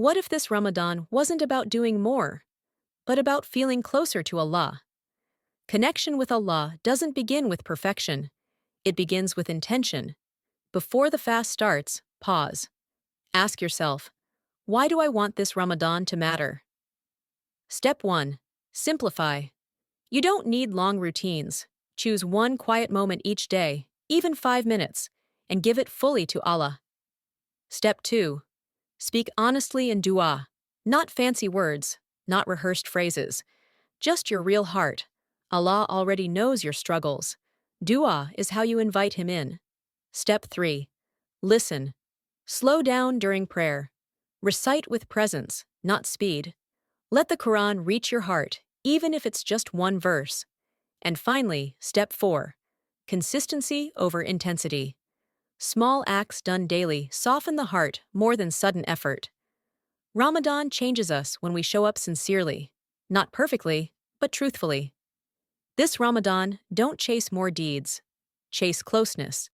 What if this Ramadan wasn't about doing more, but about feeling closer to Allah? Connection with Allah doesn't begin with perfection, it begins with intention. Before the fast starts, pause. Ask yourself, why do I want this Ramadan to matter? Step 1. Simplify. You don't need long routines. Choose one quiet moment each day, even 5 minutes, and give it fully to Allah. Step 2. Speak honestly in dua. Not fancy words, not rehearsed phrases. Just your real heart. Allah already knows your struggles. Dua is how you invite Him in. Step 3. Listen. Slow down during prayer. Recite with presence, not speed. Let the Quran reach your heart, even if it's just one verse. And finally, step 4. Consistency over intensity. Small acts done daily soften the heart more than sudden effort. Ramadan changes us when we show up sincerely. Not perfectly, but truthfully. This Ramadan, don't chase more deeds. Chase closeness.